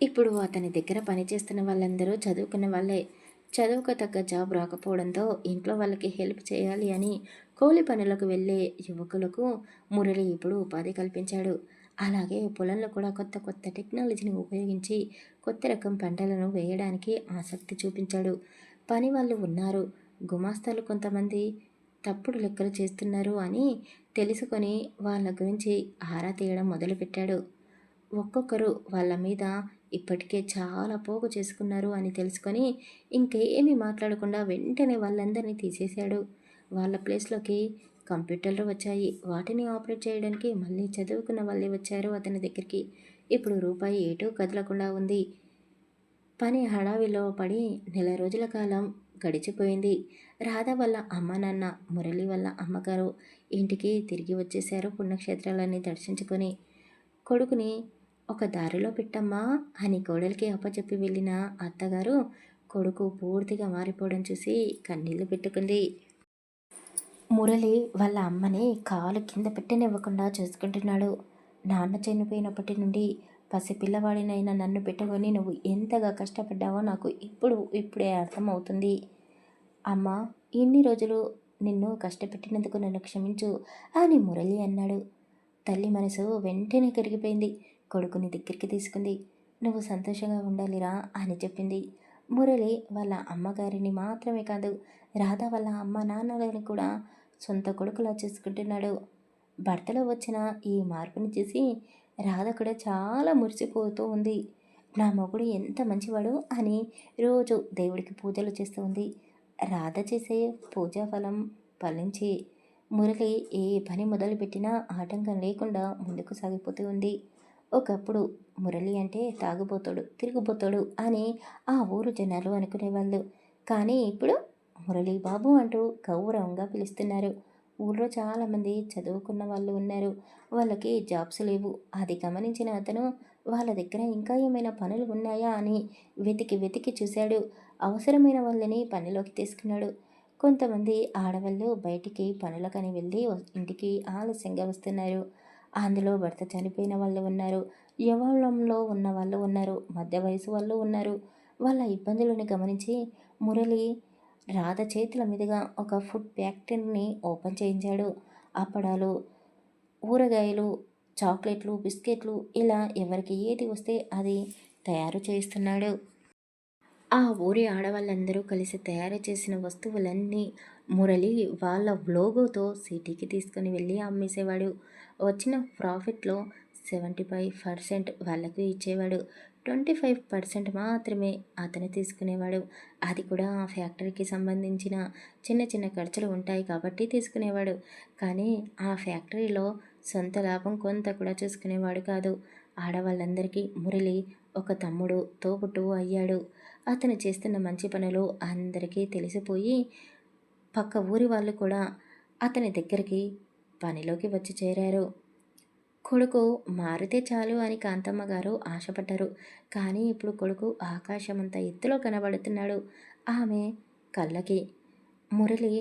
A: ఇప్పుడు అతని దగ్గర పనిచేస్తున్న వాళ్ళందరూ చదువుకున్న వాళ్ళే. చదువుకు తగ్గ జాబ్ రాకపోవడంతో ఇంట్లో వాళ్ళకి హెల్ప్ చేయాలి అని కూలి పనులకు వెళ్ళే యువకులకు మురళి ఇప్పుడు ఉపాధి కల్పించాడు. అలాగే పొలంలో కూడా కొత్త కొత్త టెక్నాలజీని ఉపయోగించి కొత్త రకం పంటలను వేయడానికి ఆసక్తి చూపించాడు. పని వాళ్ళు ఉన్నారు, గుమాస్తాలు కొంతమంది తప్పుడు లెక్కలు చేస్తున్నారు అని తెలుసుకొని వాళ్ళ గురించి ఆరా తీయడం మొదలుపెట్టాడు. ఒక్కొక్కరు వాళ్ళ మీద ఇప్పటికే చాలా పోగు చేసుకున్నారు అని తెలుసుకొని ఇంకేమీ మాట్లాడకుండా వెంటనే వాళ్ళందరినీ తీసేశాడు. వాళ్ళ ప్లేస్లోకి కంప్యూటర్లు వచ్చాయి. వాటిని ఆపరేట్ చేయడానికి మళ్ళీ చదువుకున్న వాళ్ళే వచ్చారు అతని దగ్గరికి. ఇప్పుడు రూపాయి ఎటూ కదలకుండా ఉంది. పని హడావిలో పడి నెల రోజుల కాలం గడిచిపోయింది. రాధ వల్ల అమ్మ నాన్న, మురళి వల్ల అమ్మగారు ఇంటికి తిరిగి వచ్చేశారు పుణ్యక్షేత్రాలన్నీ దర్శించుకొని. కొడుకుని ఒక దారిలో పెట్టమ్మా అని కోడలికి అప్పచెప్పి వెళ్ళిన అత్తగారు కొడుకు పూర్తిగా మారిపోవడం చూసి కన్నీళ్లు పెట్టుకుంది. మురళి వాళ్ళ అమ్మని కాలు కింద పెట్టనివ్వకుండా చూసుకుంటున్నాడు. నాన్న చనిపోయినప్పటి నుండి పసిపిల్లవాడినైనా నన్ను పెట్టుకొని నువ్వు ఎంతగా కష్టపడ్డావో నాకు ఇప్పుడే అర్థమవుతుంది. అమ్మ, ఇన్ని రోజులు నిన్ను కష్టపెట్టినందుకు నన్ను క్షమించు అని మురళి అన్నాడు. తల్లి మనసు వెంటనే కరిగిపోయింది. కొడుకుని దగ్గరికి తీసుకుంది. నువ్వు సంతోషంగా ఉండాలిరా అని చెప్పింది. మురళి వాళ్ళ అమ్మగారిని మాత్రమే కాదు, రాధ వాళ్ళ అమ్మ నాన్నలని కూడా సొంత కొడుకులా చూసుకుంటున్నాడు. భర్తలో వచ్చిన ఈ మార్పుని చూసి రాధ కూడా చాలా మురిసిపోతూ ఉంది. నా మొగుడు ఎంత మంచివాడు అని రోజు దేవుడికి పూజలు చేస్తూ ఉంది. రాధ చేసే పూజా ఫలం ఫలించి మురళి ఏ పని మొదలుపెట్టినా ఆటంకం లేకుండా ముందుకు సాగిపోతూ ఉంది. ఒకప్పుడు మురళి అంటే తాగుబోతాడు, తిరిగిపోతాడు అని ఆ ఊరు జనాలు అనుకునేవాళ్ళు. కానీ ఇప్పుడు మురళీ బాబు అంటూ గౌరవంగా పిలుస్తున్నారు. ఊళ్ళో చాలామంది చదువుకున్న వాళ్ళు ఉన్నారు. వాళ్ళకి జాబ్స్ లేవు. అది గమనించిన అతను వాళ్ళ దగ్గర ఇంకా ఏమైనా పనులు ఉన్నాయా అని వెతికి వెతికి చూశాడు. అవసరమైన వాళ్ళని పనిలోకి తీసుకున్నాడు. కొంతమంది ఆడవాళ్ళు బయటికి పనులకని వెళ్ళి ఇంటికి ఆలస్యంగా వస్తున్నారు. అందులో భర్త చనిపోయిన వాళ్ళు ఉన్నారు. యవ్వనంలో ఉన్న వాళ్ళు ఉన్నారు. మధ్య వయసు వాళ్ళు ఉన్నారు. వాళ్ళ ఇబ్బందులను గమనించి మురళి రాధ చేతుల మీదుగా ఒక ఫుడ్ ఫ్యాక్టరీని ఓపెన్ చేయించాడు. అప్పడాలు, ఊరగాయలు, చాక్లెట్లు, బిస్కెట్లు ఇలా ఎవరికి ఏది వస్తే అది తయారు చేస్తున్నాడు. ఆ ఊరి ఆడవాళ్ళందరూ కలిసి తయారు చేసిన వస్తువులన్నీ మురళి వాళ్ళ లోగోతో సిటీకి తీసుకొని వెళ్ళి అమ్మేసేవాడు. వచ్చిన ప్రాఫిట్లో 75% వాళ్ళకి ఇచ్చేవాడు. 25% మాత్రమే అతను తీసుకునేవాడు. అది కూడా ఆ ఫ్యాక్టరీకి సంబంధించిన చిన్న చిన్న ఖర్చులు ఉంటాయి కాబట్టి తీసుకునేవాడు. కానీ ఆ ఫ్యాక్టరీలో సొంత లాభం కొంత కూడా చూసుకునేవాడు కాదు. ఆడవాళ్ళందరికీ మురళి ఒక తమ్ముడు, తోబుట్టువు అయ్యాడు. అతను చేస్తున్న మంచి పనులు అందరికీ తెలిసిపోయి పక్క ఊరి వాళ్ళు కూడా అతని దగ్గరికి పనిలోకి వచ్చి చేరారు. కొడుకు మారితే చాలు అని కాంతమ్మ గారు ఆశపడ్డారు. కానీ ఇప్పుడు కొడుకు ఆకాశమంత ఎత్తులో కనబడుతున్నాడు ఆమె కళ్ళకి. మురళి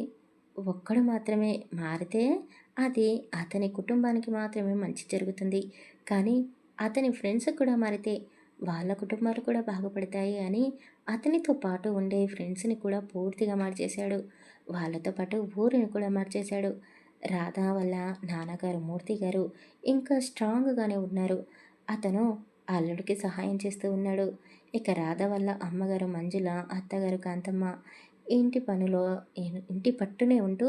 A: ఒక్కడు మాత్రమే మారితే అది అతని కుటుంబానికి మాత్రమే మంచి జరుగుతుంది. కానీ అతని ఫ్రెండ్స్ కూడా మారితే వాళ్ళ కుటుంబాలు కూడా బాగుపడతాయి అని అతనితో పాటు ఉండే ఫ్రెండ్స్ని కూడా పూర్తిగా మార్చేశాడు. వాళ్ళతో పాటు ఊరిని కూడా మార్చేశాడు. రాధా వల్ల నాన్నగారు మూర్తి గారు ఇంకా స్ట్రాంగ్గానే ఉన్నారు. అతను అల్లుడికి సహాయం చేస్తూ ఉన్నాడు. ఇక రాధ వల్ల అమ్మగారు మంజుల, అత్తగారు కాంతమ్మ ఇంటి పట్టునే ఉంటూ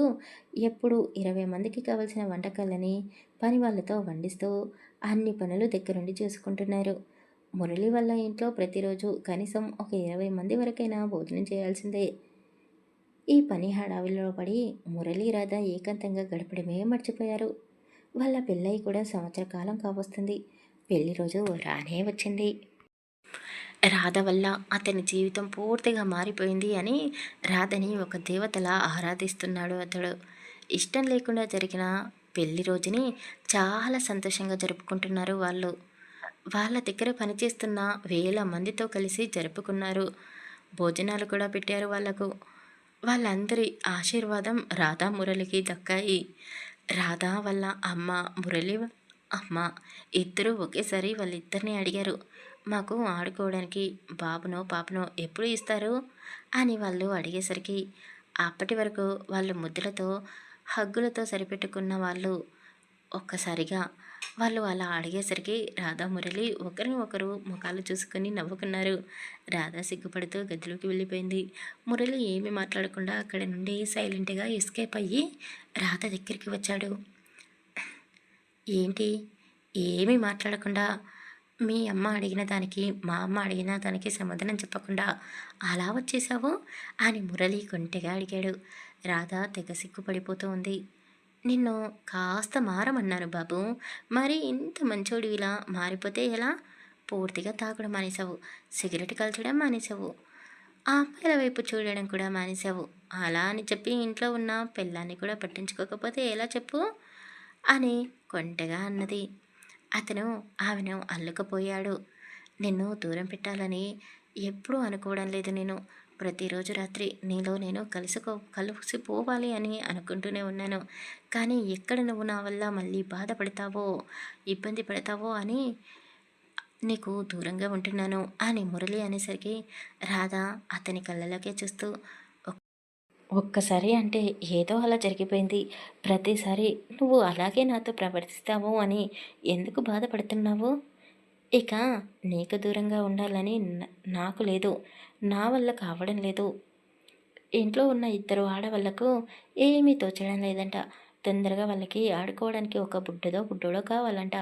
A: ఎప్పుడు 20 మందికి కావలసిన వంటకాలని పని వాళ్ళతో వండిస్తూ అన్ని పనులు దగ్గరుండి చూసుకుంటున్నారు. మురళి వల్ల ఇంట్లో ప్రతిరోజు కనీసం ఒక 20 మంది వరకైనా భోజనం చేయాల్సిందే. ఈ పని హడావిలో పడి మురళి రాధ ఏకాంతంగా గడపడమే మర్చిపోయారు. వాళ్ళ పెళ్ళయి కూడా సంవత్సర కాలం కావస్తుంది. పెళ్లి రోజు రానే వచ్చింది. రాధ వల్ల అతని జీవితం పూర్తిగా మారిపోయింది అని రాధని ఒక దేవతలా ఆరాధిస్తున్నాడు అతడు. ఇష్టం లేకుండా జరిగిన పెళ్లి రోజుని చాలా సంతోషంగా జరుపుకుంటున్నారు వాళ్ళు. వాళ్ళ దగ్గర పనిచేస్తున్న వేల మందితో కలిసి జరుపుకున్నారు. భోజనాలు కూడా పెట్టారు వాళ్లకు. వాళ్ళందరి ఆశీర్వాదం రాధా మురళికి దక్కాయి. రాధా వాళ్ళ అమ్మ, మురళి అమ్మ ఇద్దరూ ఒకేసారి వాళ్ళిద్దరిని అడిగారు, మాకు ఆడుకోవడానికి బాబునో పాపనో ఎప్పుడు ఇస్తారు అని వాళ్ళు అడిగేసరికి అప్పటి వరకు వాళ్ళు ముద్దులతో హగ్గులతో సరిపెట్టుకున్న వాళ్ళు ఒక్కసారిగా వాళ్ళు అలా అడిగేసరికి రాధా మురళి ఒకరిని ఒకరు ముఖాలు చూసుకొని నవ్వుకున్నారు. రాధా సిగ్గుపడుతూ గదిలోకి వెళ్ళిపోయింది. మురళి ఏమీ మాట్లాడకుండా అక్కడి నుండి సైలెంట్గా ఎస్కేప్ అయ్యి రాధ దగ్గరికి వచ్చాడు. ఏంటి ఏమీ మాట్లాడకుండా మీ అమ్మ అడిగిన దానికి మా అమ్మ అడిగిన దానికి సమాధానం చెప్పకుండా అలా వచ్చేసావు అని మురళి కొంటెగా అడిగాడు. రాధ తెగ సిగ్గుపడిపోతూ ఉంది. నిన్ను కాస్త మారమన్నాను బాబు, మరి ఇంత మంచోడివిలా మారిపోతే ఎలా? పూర్తిగా తాగడం మానేశావు, సిగరెట్ కాల్చడం మానేశావు, ఆ అమ్మాయిల వైపు చూడడం కూడా మానేశావు. అలా అని చెప్పి ఇంట్లో ఉన్న పిల్లాన్ని కూడా పట్టించుకోకపోతే ఎలా చెప్పు అని కొంటెగా అన్నది. అతను ఆమెను అల్లుకపోయాడు. నిన్ను దూరం పెట్టాలని ఎప్పుడూ అనుకోవడం లేదు నేను. ప్రతిరోజు రాత్రి నీలో నేను కలిసిపోవాలి అని అనుకుంటూనే ఉన్నాను. కానీ ఎక్కడ నువ్వు నా వల్ల మళ్ళీ బాధపడతావో, ఇబ్బంది పడతావో అని నీకు దూరంగా ఉంటున్నాను అని మురళి అనేసరికి రాధ అతని కళ్ళలోకే చూస్తూ ఒక్కసారి అంటే ఏదో అలా జరిగిపోయింది. ప్రతిసారి నువ్వు అలాగే నాతో ప్రవర్తిస్తావు అని ఎందుకు బాధపడుతున్నావు? ఇక నీకు దూరంగా ఉండాలని నాకు లేదు. నా వల్ల కావడం లేదు. ఇంట్లో ఉన్న ఇద్దరు ఆడవాళ్లకు ఏమీ తోచడం లేదంట. తొందరగా వాళ్ళకి ఆడుకోవడానికి ఒక బుడ్డోడో కావాలంట.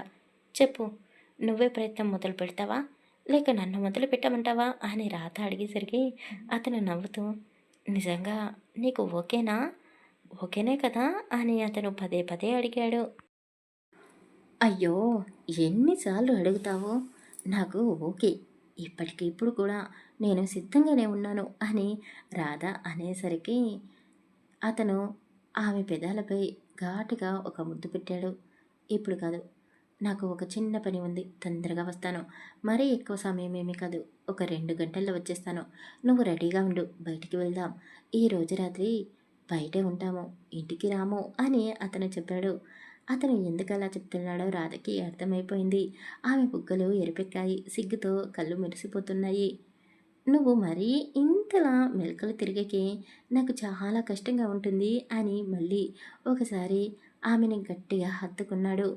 A: చెప్పు, నువ్వే ప్రయత్నం మొదలు పెడతావా? లేక నన్ను మొదలు పెట్టమంటావా అని రాధ అడిగేసరికి అతను నవ్వుతూ, నిజంగా నీకు ఓకేనా? ఓకేనే కదా అని అతను పదే పదే అడిగాడు. అయ్యో, ఎన్నిసార్లు అడుగుతావో? నాకు ఓకే, ఇప్పటికిప్పుడు కూడా నేను సిద్ధంగానే ఉన్నాను అని రాధ అనేసరికి అతను ఆమె పెదాలపై ఘాటుగా ఒక ముద్దు పెట్టాడు. ఇప్పుడు కాదు, నాకు ఒక చిన్న పని ఉంది, తొందరగా వస్తాను. మరీ ఎక్కువ సమయం ఏమీ కాదు, ఒక 2 గంటల్లో వచ్చేస్తాను. నువ్వు రెడీగా ఉండు, బయటికి వెళ్దాం. ఈరోజు రాత్రి బయటే ఉంటాము, ఇంటికి రాము అని అతను చెప్పాడు. అతను ఎందుకు అలా చెప్తున్నాడో రాధకి అర్థమైపోయింది. ఆమె బుగ్గలు ఎరిపెక్కాయి, సిగ్గుతో కళ్ళు మెరిసిపోతున్నాయి. నువ్వు మరీ ఇంతలా మెలకలు తిరిగకే, నాకు చాలా కష్టంగా ఉంటుంది అని మళ్ళీ ఒకసారి ఆమెని గట్టిగా హత్తుకున్నాడు.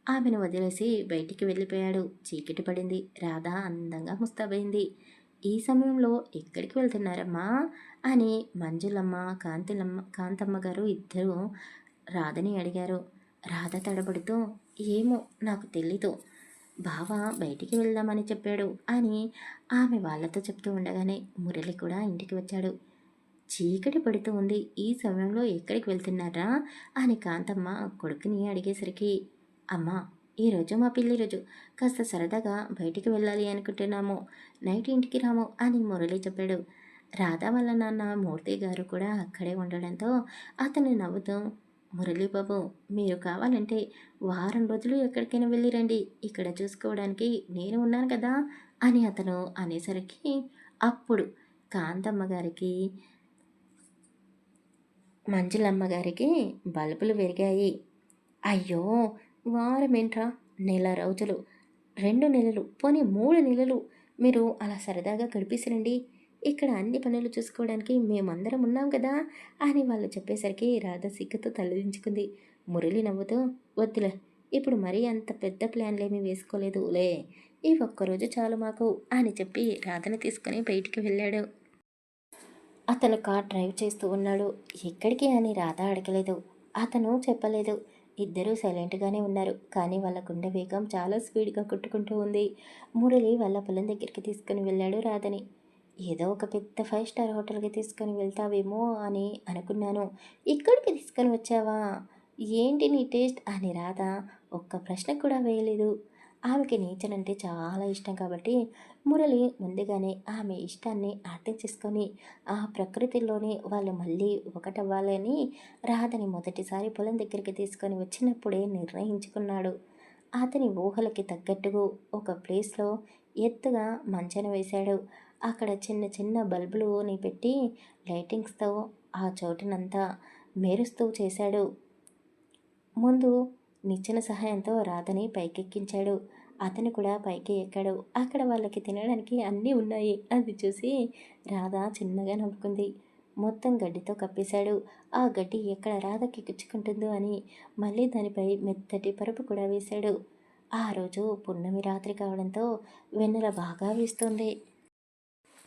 A: ఆమెను వదిలేసి బయటికి వెళ్ళిపోయాడు. చీకటి పడింది. రాధ అందంగా ముస్తాబైంది. ఈ సమయంలో ఎక్కడికి వెళ్తున్నారమ్మా అని మంజులమ్మ, కాంతమ్మ గారు ఇద్దరు రాధని అడిగారు. రాధ తడబడుతూ, ఏమో నాకు తెలీదు, బావ బయటికి వెళ్దామని చెప్పాడు అని ఆమె వాళ్ళతో చెప్తూ ఉండగానే మురళి కూడా ఇంటికి వచ్చాడు. చీకటి పడుతూ ఉంది, ఈ సమయంలో ఎక్కడికి వెళ్తున్నారా అని కాంతమ్మ కొడుకుని అడిగేసరికి, అమ్మా, ఈరోజు మా పిల్లి రోజు, కాస్త సరదాగా బయటికి వెళ్ళాలి అనుకుంటున్నాము, నైట్ ఇంటికి రాము అని మురళి చెప్పాడు. రాధా వాళ్ళ నాన్న మూర్తి గారు కూడా అక్కడే ఉండడంతో అతను నవ్వుతూ, మురళీ బాబు, మీరు కావాలంటే వారం రోజులు ఎక్కడికైనా వెళ్ళిరండి, ఇక్కడ చూసుకోవడానికి నేను ఉన్నాను కదా అని అతను అనేసరికి అప్పుడు కాంతమ్మ గారికి, మంజులమ్మ గారికి బల్బులు పెరిగాయి. అయ్యో, వారమేంట్రా, నెల రోజులు, 2 నెలలు, పోనీ 3 నెలలు మీరు అలా సరదాగా గడిపేసిరండి, ఇక్కడ అన్ని పనులు చూసుకోవడానికి మేమందరం ఉన్నాం కదా అని వాళ్ళు చెప్పేసరికి రాధ సిగ్గుతో తలదించుకుంది. మురళి నవ్వుతూ, వద్దులే, ఇప్పుడు మరీ అంత పెద్ద ప్లాన్లేమీ వేసుకోలేదు లే, ఈ ఒక్కరోజు చాలు మాకు అని చెప్పి రాధని తీసుకుని బయటికి వెళ్ళాడు. అతను కార్ డ్రైవ్ చేస్తూ ఉన్నాడు. ఎక్కడికి అని రాధ అడగలేదు, అతను చెప్పలేదు. ఇద్దరూ సైలెంట్గానే ఉన్నారు. కానీ వాళ్ళ గుండె వేగం చాలా స్పీడ్గా కొట్టుకుంటూ ఉంది. మురళి వాళ్ళ పొలం దగ్గరికి తీసుకుని వెళ్ళాడు రాధని. ఏదో ఒక పెద్ద 5 స్టార్ హోటల్కి తీసుకొని వెళ్తావేమో అని అనుకున్నాను, ఇక్కడికి తీసుకొని వచ్చావా, ఏంటి నీ టేస్ట్ అని రాధ ఒక్క ప్రశ్న కూడా వేయలేదు. ఆమెకి నేచర్ అంటే చాలా ఇష్టం కాబట్టి మురళి ముందుగానే ఆమె ఇష్టాన్ని అర్థం చేసుకొని ఆ ప్రకృతిలోనే వాళ్ళు మళ్ళీ ఒకటవ్వాలని రాధని మొదటిసారి పొలం దగ్గరికి తీసుకొని వచ్చినప్పుడే నిర్ణయించుకున్నాడు. అతని ఊహలకి తగ్గట్టుగా ఒక ప్లేస్లో ఎత్తుగా మంచన వేశాడు. అక్కడ చిన్న చిన్న బల్బులుని పెట్టి లైటింగ్స్తో ఆ చోటునంతా మెరుస్తూ చేశాడు. ముందు నిచ్చెన సహాయంతో రాధని పైకెక్కించాడు. అతను కూడా పైకి ఎక్కాడు. అక్కడ వాళ్ళకి తినడానికి అన్నీ ఉన్నాయి. అది చూసి రాధ చిన్నగా నవ్వుకుంది. మొత్తం గడ్డితో కప్పేశాడు. ఆ గడ్డి ఎక్కడ రాధకి గుచ్చుకుంటుందో అని మళ్ళీ దానిపై మెత్తటి పరుపు కూడా వేశాడు. ఆ రోజు పున్నమి రాత్రి కావడంతో వెన్నెల బాగా వీస్తోంది.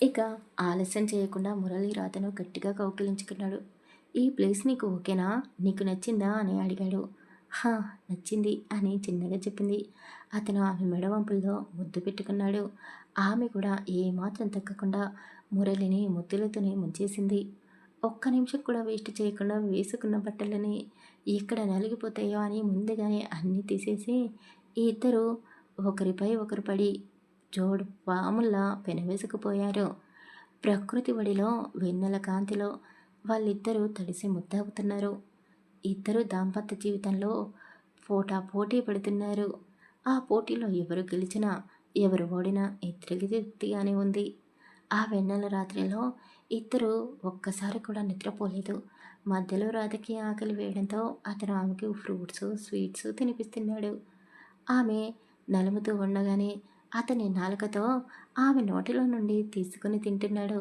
A: ఇక ఆలస్యం చేయకుండా మురళి రాధను గట్టిగా కౌగిలించుకున్నాడు. "ఈ ప్లేస్ నీకు ఓకేనా? నీకు నచ్చిందా?" అని అడిగాడు. "హా, నచ్చింది" అని చిన్నగా చెప్పింది. అతను ఆమె మెడవంపుల్లో ముద్దు పెట్టుకున్నాడు. ఆమె కూడా ఏమాత్రం తగ్గకుండా మురళిని ముద్దులతోనే ముంచేసింది. ఒక్క నిమిషం కూడా వేస్ట్ చేయకుండా వేసుకున్న బట్టలని ఎక్కడ నలిగిపోతాయో అని ముందుగానే అన్నీ తీసేసి ఈ ఇద్దరు ఒకరిపై ఒకరు పడి జోడు పాముల్లా పెనవేసుకుపోయారు. ప్రకృతి ఒడిలో వెన్నెల కాంతిలో వాళ్ళిద్దరూ తడిసి ముద్దవుతున్నారు. ఇద్దరు దాంపత్య జీవితంలో పోటీ పడుతున్నారు. ఆ పోటీలో ఎవరు గెలిచినా ఎవరు ఓడినా ఇద్దరికి తృప్తిగానే ఉంది. ఆ వెన్నెల రాత్రిలో ఇద్దరు ఒక్కసారి కూడా నిద్రపోలేదు. మధ్యలో రాధకి ఆకలి వేయడంతో అతను ఆమెకి ఫ్రూట్స్ స్వీట్స్ తినిపిస్తున్నాడు. ఆమె నలుముతూ ఉండగానే అతని నాలుకతో ఆమె నోటిలో నుండి తీసుకుని తింటున్నాడు.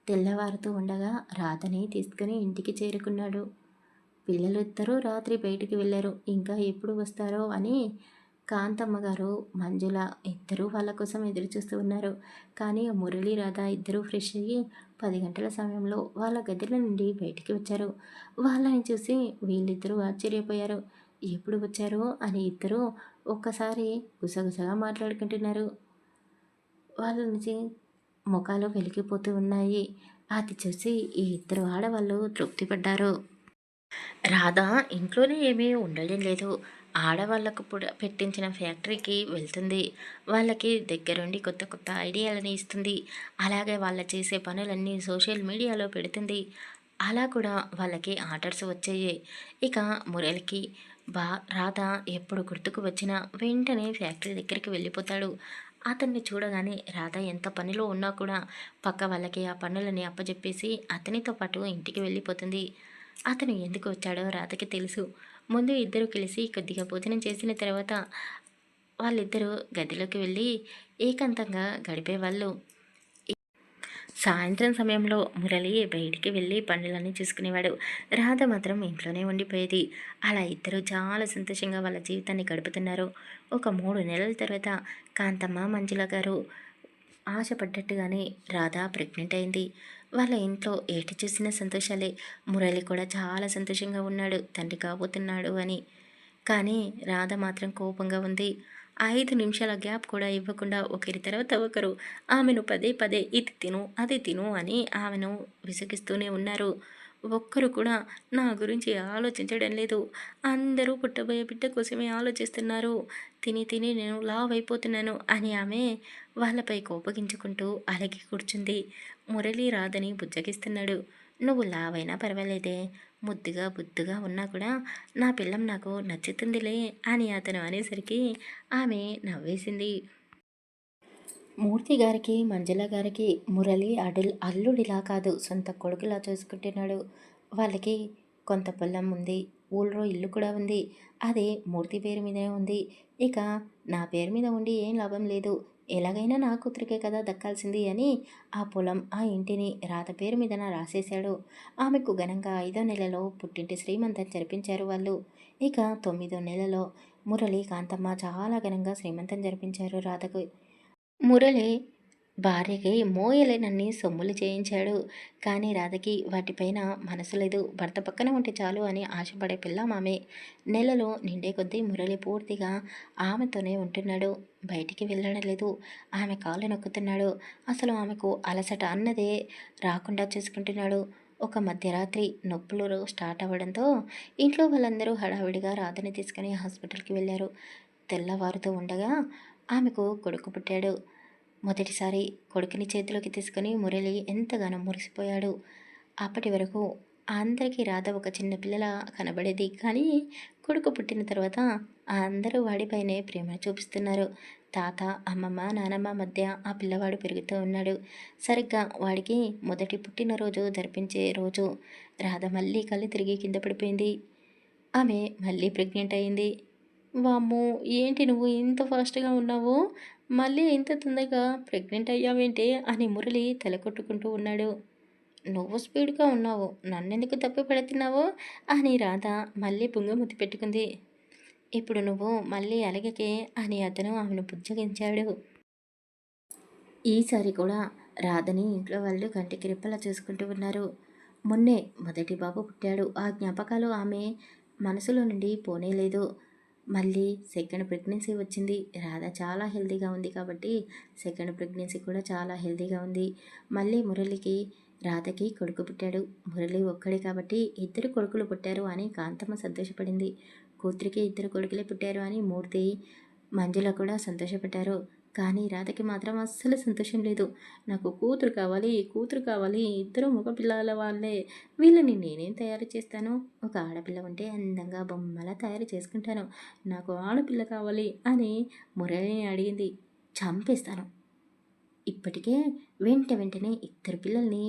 A: తెల్లవారుతూ ఉండగా రాధని తీసుకుని ఇంటికి చేరుకున్నాడు. పిల్లలిద్దరూ రాత్రి బయటికి వెళ్ళారు. ఇంకా ఎప్పుడు వస్తారో అని కాంతమ్మ గారు, మంజుల ఇద్దరూ వాళ్ళ కోసం ఎదురు చూస్తూ ఉన్నారు. కానీ మురళి రాధ ఇద్దరూ ఫ్రెష్ అయ్యి 10 గంటల సమయంలో వాళ్ళ గదిల నుండి బయటికి వచ్చారు. వాళ్ళని చూసి వీళ్ళిద్దరూ ఆశ్చర్యపోయారు. ఎప్పుడు వచ్చారు అని ఇద్దరూ ఒక్కసారి గుసగుసగా మాట్లాడుకుంటున్నారు. వాళ్ళ నుంచి ముఖాలు వెలిగిపోతూ ఉన్నాయి. అది చూసి ఈ ఇద్దరు ఆడవాళ్ళు తృప్తిపడ్డారు. రాధ ఇంట్లోనే ఏమీ ఉండడం లేదు. ఆడవాళ్ళకు పెట్టించిన ఫ్యాక్టరీకి వెళ్తుంది. వాళ్ళకి దగ్గరుండి కొత్త కొత్త ఐడియాలని ఇస్తుంది. అలాగే వాళ్ళ చేసే పనులన్నీ సోషల్ మీడియాలో పెడుతుంది. అలా కూడా వాళ్ళకి ఆర్డర్స్ వచ్చాయి. ఇక మురళికి రాధ ఎప్పుడు గుర్తుకు వచ్చినా వెంటనే ఫ్యాక్టరీ దగ్గరికి వెళ్ళిపోతాడు. అతన్ని చూడగానే రాధ ఎంత పనిలో ఉన్నా కూడా పక్క వాళ్ళకి ఆ పనులని అప్పజెప్పేసి అతనితో పాటు ఇంటికి వెళ్ళిపోతుంది. అతను ఎందుకు వచ్చాడో రాధకి తెలుసు. ముందు ఇద్దరు కలిసి కొద్దిగా భోజనం చేసిన తర్వాత వాళ్ళిద్దరూ గదిలోకి వెళ్ళి ఏకాంతంగా గడిపేవాళ్ళు. సాయంత్రం సమయంలో మురళి బయటికి వెళ్ళి పనులన్నీ చూసుకునేవాడు. రాధ మాత్రం ఇంట్లోనే ఉండిపోయేది. అలా ఇద్దరు చాలా సంతోషంగా వాళ్ళ జీవితాన్ని గడుపుతున్నారు. ఒక 3 నెలల తర్వాత కాంతమ్మ, మంజుల గారు ఆశపడ్డట్టుగానే రాధ ప్రెగ్నెంట్ అయింది. వాళ్ళ ఇంట్లో ఏటి చూసినా సంతోషాలే. మురళి కూడా చాలా సంతోషంగా ఉన్నాడు, తండ్రి కాబోతున్నాడు అని. కానీ రాధ మాత్రం కోపంగా ఉంది. 5 నిమిషాల గ్యాప్ కూడా ఇవ్వకుండా ఒకరి తర్వాత ఒకరు ఆమెను పదే పదే ఇది తిను అది తిను అని ఆమెను విసిగిస్తూనే ఉన్నారు. ఒక్కరు కూడా నా గురించి ఆలోచించడం లేదు. అందరూ పుట్టబోయే బిడ్డ కోసమే ఆలోచిస్తున్నారు. తిని తిని నేను లావ్ అయిపోతున్నాను అని ఆమె వాళ్ళపై కోపగించుకుంటూ అలగి కూర్చుంది. మురళి రాధని బుజ్జగిస్తున్నాడు. నువ్వు లావైనా పర్వాలేదే, ముద్దుగా బుద్దుగా ఉన్నా కూడా నా పిల్లం నాకు నచ్చుతుందిలే అని అతను అనేసరికి ఆమె నవ్వేసింది. మూర్తి గారికి, మంజుల గారికి మురళి అల్లుడిలా కాదు, సొంత కొడుకులా చూసుకుంటున్నాడు. వాళ్ళకి కొంత పొలం ఉంది, ఊళ్ళో ఇల్లు కూడా ఉంది. అదే మూర్తి పేరు మీదనే ఉంది. ఇక నా పేరు మీద ఉండి ఏం లాభం లేదు. ఎలాగైనా నా కూతురికే కదా దక్కాల్సింది అని ఆ పొలం, ఆ ఇంటిని రాధ పేరు మీదన రాసేశాడు. ఆమెకు ఘనంగా 5వ నెలలో పుట్టింటి శ్రీమంతం జరిపించారు వాళ్ళు. ఇక 9వ నెలలో మురళి, కాంతమ్మ చాలా ఘనంగా శ్రీమంతం జరిపించారు రాధకు. మురళి భార్యకి మోయలేనన్ని సొమ్ములు చేయించాడు. కానీ రాధకి వాటిపైన మనసు లేదు. భర్త పక్కన ఉంటే చాలు అని ఆశపడే పిల్లమామె. నెలలో నిండే కొద్దీ మురళి పూర్తిగా ఆమెతోనే ఉంటున్నాడు. బయటికి వెళ్ళడం లేదు. ఆమె కాళ్ళు నొక్కుతున్నాడు. అసలు ఆమెకు అలసట అన్నదే రాకుండా చూసుకుంటున్నాడు. ఒక మధ్యరాత్రి నొప్పులు స్టార్ట్ అవ్వడంతో ఇంట్లో వాళ్ళందరూ హడావిడిగా రాధని తీసుకుని హాస్పిటల్కి వెళ్ళారు. తెల్లవారుతూ ఉండగా ఆమెకు కొడుకు పుట్టాడు. మొదటిసారి కొడుకుని చేతిలోకి తీసుకుని మురళి ఎంతగానో మురిసిపోయాడు. అప్పటి వరకు అందరికీ రాధ ఒక చిన్న పిల్లలా కనబడేది. కానీ కొడుకు పుట్టిన తర్వాత అందరూ వాడిపైనే ప్రేమ చూపిస్తున్నారు. తాత, అమ్మమ్మ, నానమ్మ మధ్య ఆ పిల్లవాడు పెరుగుతూ ఉన్నాడు. సరిగ్గా వాడికి మొదటి పుట్టినరోజు జరిపించే రోజు రాధ మళ్ళీ కళ్ళు తిరిగి కింద పడిపోయింది. ఆమె మళ్ళీ ప్రెగ్నెంట్ అయింది. వామ్మో! ఏంటి నువ్వు ఇంత ఫాస్ట్‌గా ఉన్నావు? మళ్ళీ ఇంత తొందరగా ప్రెగ్నెంట్ అయ్యావేంటే అని మురళి తల కొట్టుకుంటూ ఉన్నాడు. నువ్వు స్పీడ్‌గా ఉన్నావు. నన్నెందుకు తప్పు పడుతున్నావు?" అని రాధ మళ్ళీ బుంగమూతి పెట్టుకుంది. "ఇప్పుడు నువ్వు మళ్ళీ అలగకే" అని అతను ఆమెను బుజ్జగించాడు. ఈసారి కూడా రాధని ఇంట్లో వాళ్ళు కంటికి రెప్పలా చూసుకుంటూ ఉన్నారు. మొన్నే మొదటి బాబు పుట్టాడు. ఆ జ్ఞాపకాలు ఆమె మనసులో నుండి పోనేలేదు. మళ్ళీ సెకండ్ ప్రెగ్నెన్సీ వచ్చింది. రాధ చాలా హెల్తీగా ఉంది కాబట్టి సెకండ్ ప్రెగ్నెన్సీ కూడా చాలా హెల్తీగా ఉంది. మళ్ళీ మురళికి రాధకి కొడుకు పుట్టాడు. మురళి ఒక్కడే కాబట్టి ఇద్దరు కొడుకులు పుట్టారు అని కాంతమ్మ సంతోషపడింది. కూతురికి ఇద్దరు కొడుకులే పుట్టారు అని మూర్తి, మంజుల కూడా సంతోషపడ్డారు. కానీ రాధకి మాత్రం అస్సలు సంతోషం లేదు. నాకు కూతురు కావాలి, కూతురు కావాలి, ఇద్దరు మగపిల్లల వాళ్ళే, వీళ్ళని నేనేం తయారు చేస్తాను? ఒక ఆడపిల్ల ఉంటే అందంగా బొమ్మలా తయారు చేసుకుంటాను. నాకు ఆడపిల్ల కావాలి అని మురళిని అడిగింది. చంపేస్తాను. ఇప్పటికే వెంటనే ఇద్దరు పిల్లల్ని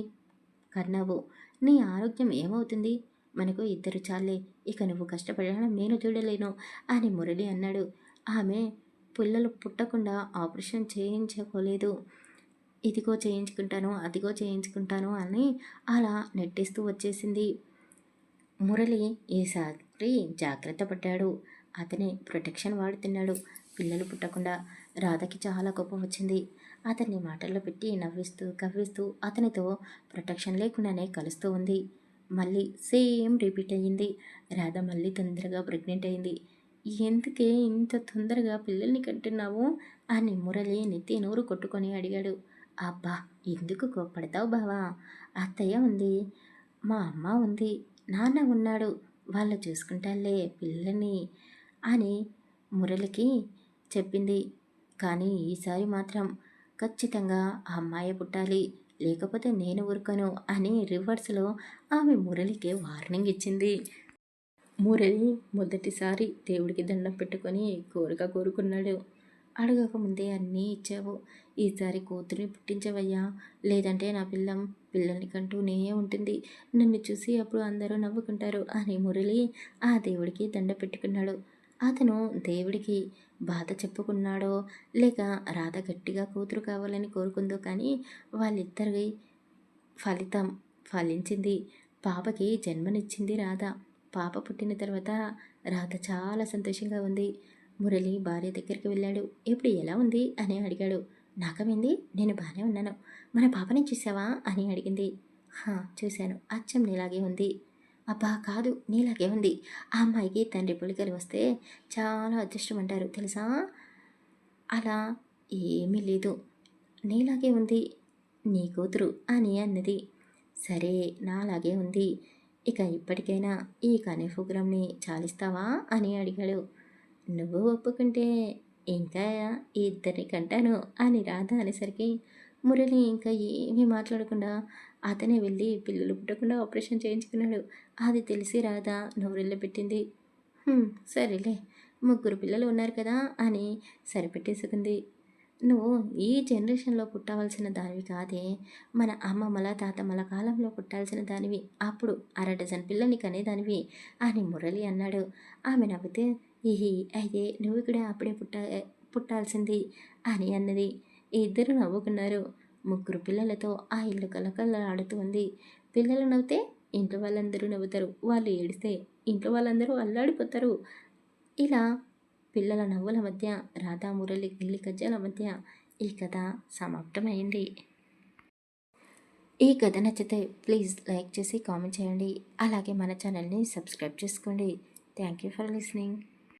A: కన్నావు. నీ ఆరోగ్యం ఏమవుతుంది? మనకు ఇద్దరు చాలే. ఇక నువ్వు కష్టపడడం నేను చూడలేను అని మురళి అన్నాడు. ఆమె పిల్లలు పుట్టకుండా ఆపరేషన్ చేయించుకోలేదు. ఇదిగో చేయించుకుంటాను, అదిగో చేయించుకుంటాను అని అలా నెట్టేస్తూ వచ్చేసింది. మురళి ఈసారి జాగ్రత్త పడ్డాడు. అతనే ప్రొటెక్షన్ వాడుతున్నాడు. పిల్లలు పుట్టకుండా. రాధకి చాలా కోపం వచ్చింది. అతన్ని మాటల్లో పెట్టి నవ్విస్తూ కవ్విస్తూ అతనితో ప్రొటెక్షన్ లేకుండానే కలుస్తూ ఉంది. మళ్ళీ సేమ్ రిపీట్ అయ్యింది. రాధ మళ్ళీ తొందరగా ప్రెగ్నెంట్ అయింది. ఎందుకే ఇంత తొందరగా పిల్లల్ని కంటున్నావు అని మురళి నెత్తి నోరు కొట్టుకొని అడిగాడు. అబ్బా, ఎందుకు కోప్పడతావు బావా? అత్తయ్య ఉంది, మా అమ్మ ఉంది, నాన్న ఉన్నాడు, వాళ్ళు చూసుకుంటాలే పిల్లల్ని అని మురళికి చెప్పింది. కానీ ఈసారి మాత్రం ఖచ్చితంగా ఆ అమ్మాయి పుట్టాలి, లేకపోతే నేను ఊరుకోను అని రివర్స్లో ఆమె మురళికి వార్నింగ్ ఇచ్చింది. మురళి మొదటిసారి దేవుడికి దండం పెట్టుకొని కోరిక కోరుకున్నాడు. అడగకముందే అన్నీ ఇచ్చావు. ఈసారి కూతురిని పుట్టించవయ్యా, లేదంటే నా పిల్లల్ని కంటూనే ఉంటుంది. నన్ను చూసి అప్పుడు అందరూ నవ్వుకుంటారు అని మురళి ఆ దేవుడికి దండ పెట్టుకున్నాడు. అతను దేవుడికి బాధ చెప్పుకున్నాడో లేక రాధ గట్టిగా కూతురు కావాలని కోరుకుందో కానీ వాళ్ళిద్దరి ఫలితం ఫలించింది. పాపకి జన్మనిచ్చింది రాధ. పాప పుట్టిన తర్వాత రాధ చాలా సంతోషంగా ఉంది. మురళి భార్య దగ్గరికి వెళ్ళాడు. ఇప్పుడు ఎలా ఉంది అని అడిగాడు. నాకమైంది, నేను బాగానే ఉన్నాను. మన పాపని చూసావా అని అడిగింది. చూశాను, అచ్చం నీలాగే ఉంది. అబ్బా కాదు, నీలాగే ఉంది. ఆ అమ్మాయికి తండ్రి పులికలు వస్తే చాలా అదృష్టం అంటారు తెలుసా? అలా ఏమీ లేదు, నీలాగే ఉంది నీ కూతురు అని అన్నది. సరే, నాలాగే ఉంది. ఇక ఇప్పటికైనా ఈ కనెఫుగ్రంని చాలిస్తావా అని అడిగాడు. నువ్వు ఒప్పుకుంటే ఇంకా ఇద్దరిని కంటాను అని రాధ అనేసరికి మురళి ఇంకా ఏమీ మాట్లాడకుండా అతనే వెళ్ళి పిల్లలు పుట్టకుండా ఆపరేషన్ చేయించుకున్నాడు. అది తెలిసి రాధ నోరెళ్ళ పెట్టింది. సరేలే, ముగ్గురు పిల్లలు ఉన్నారు కదా అని సరిపెట్టేసుకుంది. నువ్వు ఈ జనరేషన్లో పుట్టవలసిన దానివి కాదే, మన అమ్మమ్మల తాతమ్మల కాలంలో పుట్టాల్సిన దానివి, అప్పుడు అరడజన్ పిల్లల్ని కనేదానివి అని మురళి అన్నాడు. ఆమె నవ్వుతే, అయితే నువ్వు కూడా అప్పుడే పుట్టాల్సింది అని అన్నది. ఇద్దరు నవ్వుకున్నారు. ముగ్గురు పిల్లలతో ఆ ఇల్లు కలకలలాడుతూ ఉంది. పిల్లలు నవ్వుతే ఇంట్లో వాళ్ళందరూ నవ్వుతారు, వాళ్ళు ఏడిస్తే ఇంట్లో వాళ్ళందరూ అల్లాడిపోతారు. ఇలా పిల్లల నవ్వుల మధ్య రాధా మురళి గిల్లి కజ్జాల మధ్య ఈ కథ సమాప్తమైంది. ఈ కథ నచ్చితే ప్లీజ్ లైక్ చేసి కామెంట్ చేయండి. అలాగే మన ఛానల్ని సబ్స్క్రైబ్ చేసుకోండి. Thank you for listening.